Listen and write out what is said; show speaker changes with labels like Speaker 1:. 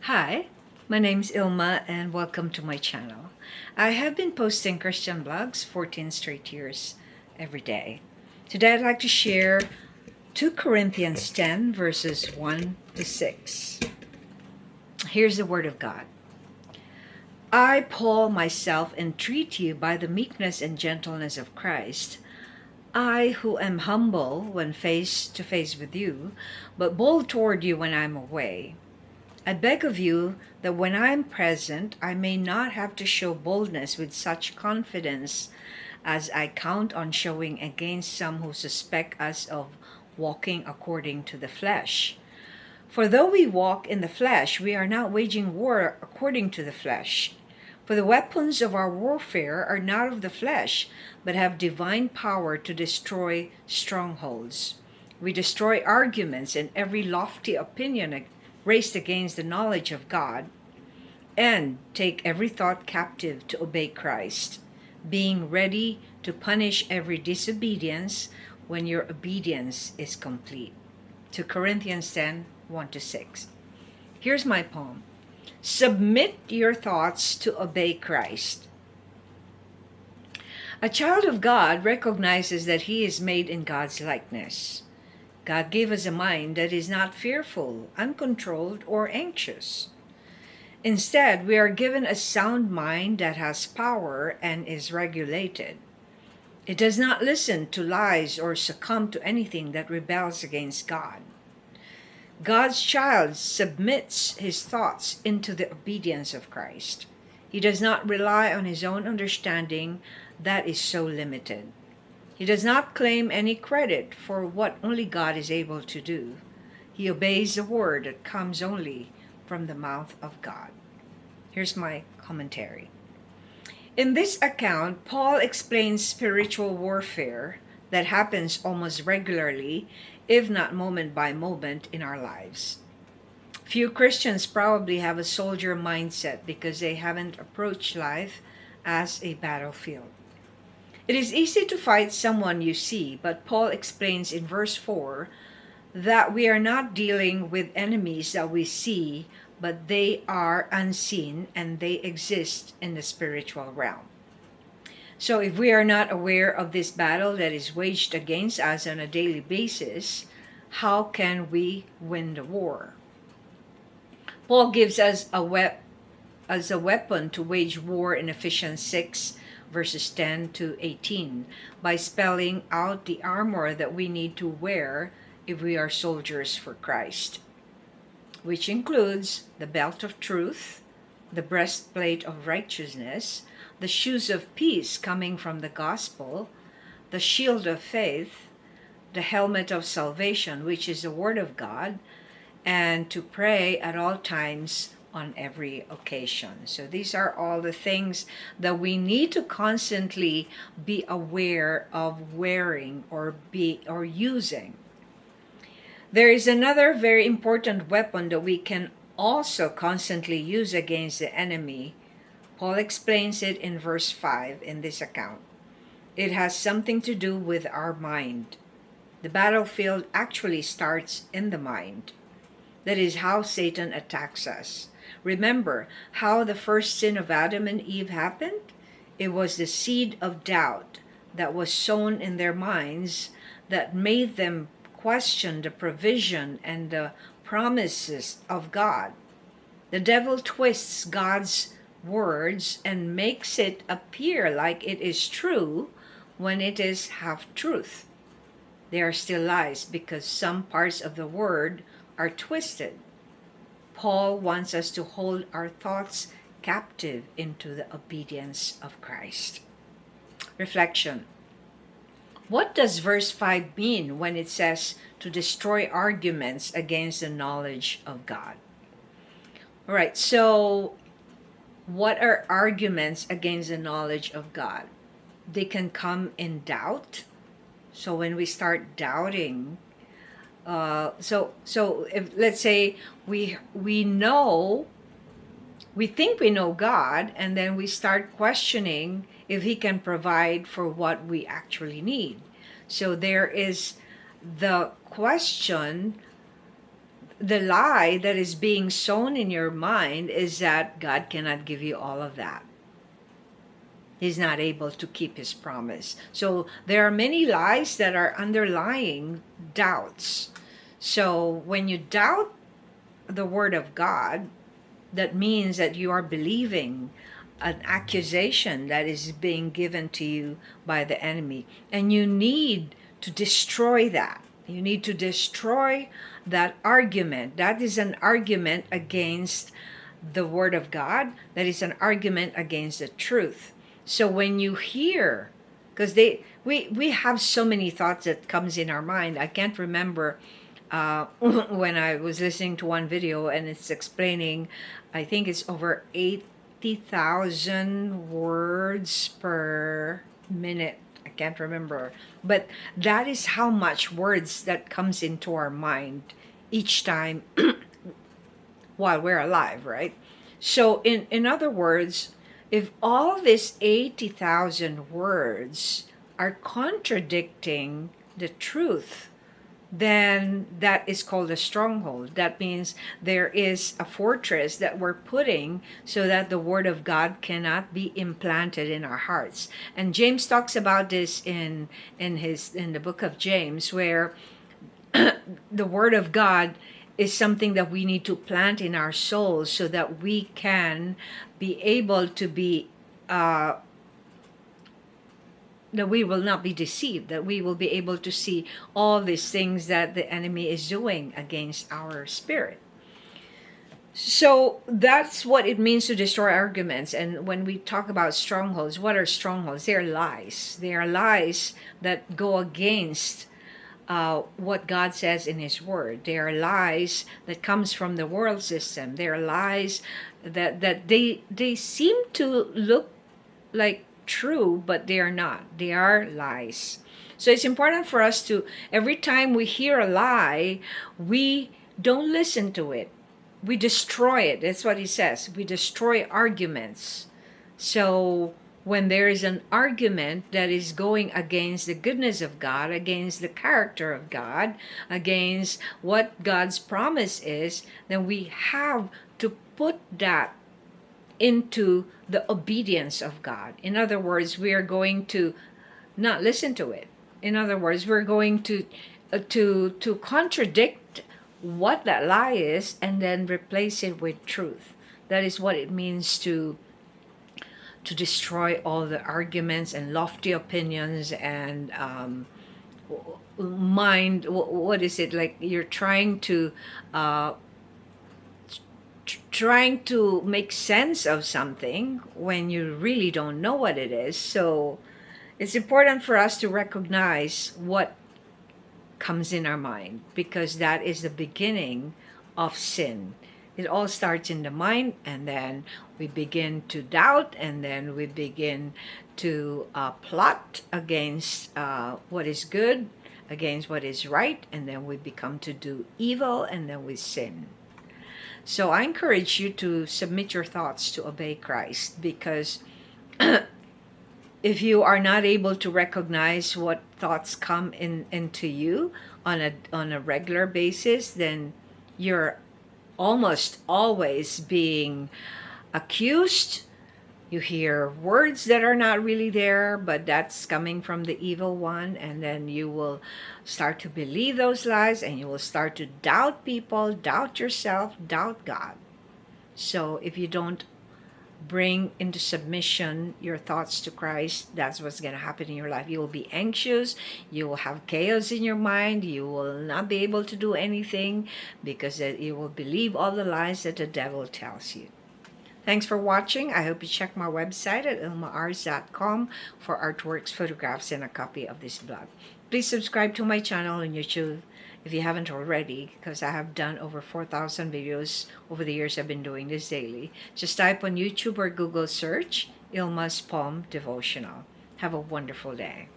Speaker 1: Hi, my name's Ilma and welcome to my channel. I have been posting Christian blogs 14 straight years every day. Today I'd like to share 2 Corinthians 10 verses 1 to 6. Here's the word of God. I, Paul, myself entreat you by the meekness and gentleness of Christ, I who am humble when face to face with you, but bold toward you when I am away. I beg of you that when I am present, I may not have to show boldness with such confidence as I count on showing against some who suspect us of walking according to the flesh. For though we walk in the flesh, we are not waging war according to the flesh. For the weapons of our warfare are not of the flesh, but have divine power to destroy strongholds. We destroy arguments and every lofty opinion raised against the knowledge of God, and take every thought captive to obey Christ, being ready to punish every disobedience when your obedience is complete. 2 Corinthians 10, 1 to 6. Here's my poem. Submit your thoughts to obey Christ. A child of God recognizes that he is made in God's likeness. God gave us a mind that is not fearful, uncontrolled, or anxious. Instead, we are given a sound mind that has power and is regulated. It does not listen to lies or succumb to anything that rebels against God. God's child submits his thoughts into the obedience of Christ. He does not rely on his own understanding that is so limited. He does not claim any credit for what only God is able to do. He obeys the word that comes only from the mouth of God. Here's my commentary. In this account, Paul explains spiritual warfare that happens almost regularly, if not moment by moment, in our lives. Few Christians probably have a soldier mindset because they haven't approached life as a battlefield. It is easy to fight someone you see, but Paul explains in verse 4 that we are not dealing with enemies that we see, but they are unseen and they exist in the spiritual realm. So if we are not aware of this battle that is waged against us on a daily basis, how can we win the war? Paul gives us a weapon to wage war in Ephesians 6 verses 10 to 18 by spelling out the armor that we need to wear if we are soldiers for Christ, which includes the belt of truth, the breastplate of righteousness, the shoes of peace coming from the gospel, the shield of faith, the helmet of salvation, which is the word of God, and to pray at all times on every occasion. So these are all the things that we need to constantly be aware of wearing or using. There is another very important weapon that we can also constantly use against the enemy. Paul explains it in verse 5 in this account. It has something to do with our mind. The battlefield actually starts in the mind. That is how Satan attacks us. Remember how the first sin of Adam and Eve happened? It was the seed of doubt that was sown in their minds that made them question the provision and the promises of God. The devil twists God's words and makes it appear like it is true when it is half truth. They are still lies because some parts of the word are twisted. Paul wants us to hold our thoughts captive into the obedience of Christ. Reflection. What does verse 5 mean when it says to destroy arguments against the knowledge of God? All right, so what are arguments against the knowledge of God? They can come in doubt. So when we start doubting, so if let's say we think we know God, and then we start questioning if he can provide for what we actually need. So there is the question the lie that is being sown in your mind is that God cannot give you all of that. He's not able to keep his promise. So there are many lies that are underlying doubts. So when you doubt the word of God, that means that you are believing an accusation that is being given to you by the enemy. And you need to destroy that. You need to destroy that argument. That is an argument against the word of God. That is an argument against the truth. So when you hear, because we have so many thoughts that comes in our mind. I can't remember when I was listening to one video and it's explaining, I think it's over 80,000 words per minute. I can't remember, but that is how much words that comes into our mind each time while we're alive, right? So in other words, if all these 80,000 words are contradicting the truth, then that is called a stronghold. That means there is a fortress that we're putting so that the word of God cannot be implanted in our hearts. And James talks about this in the book of James, where the word of God is something that we need to plant in our souls so that we can be able to be that we will not be deceived, that we will be able to see all these things that the enemy is doing against our spirit. So that's what it means to destroy arguments. And when we talk about strongholds, what are strongholds? They are lies. They are lies that go against what God says in his word. They are lies that comes from the world system. They are lies that they seem to look like true, but they are not. They are lies. So it's important for us to, every time we hear a lie, we don't listen to it. We destroy it. That's what he says. We destroy arguments. So when there is an argument that is going against the goodness of God, against the character of God, against what God's promise is, then we have to put that into the obedience of God. In other words, we are going to not listen to it. In other words, we're going to contradict what that lie is and then replace it with truth. That is what it means to destroy all the arguments and lofty opinions and mind. What is it like? You're trying to make sense of something when you really don't know what it is. So it's important for us to recognize what comes in our mind, because that is the beginning of sin. It all starts in the mind, and then we begin to doubt, and then we begin to plot against what is good, against what is right, and then we become to do evil, and then we sin. So I encourage you to submit your thoughts to obey Christ, because if you are not able to recognize what thoughts come into you on a regular basis, then you're almost always being accused. You hear words that are not really there, but that's coming from the evil one, and then you will start to believe those lies, and you will start to doubt people, doubt yourself, doubt God. So if you don't bring into submission your thoughts to Christ, that's what's going to happen in your life. You will be anxious, you will have chaos in your mind, you will not be able to do anything, because you will believe all the lies that the devil tells you. Thanks for watching. I hope you check my website at ILMA'S.com for artworks, photographs, and a copy of this blog. Please subscribe to my channel on YouTube if you haven't already, because I have done over 4,000 videos over the years I've been doing this daily. Just type on YouTube or Google search ILMA'S Palm Devotional. Have a wonderful day.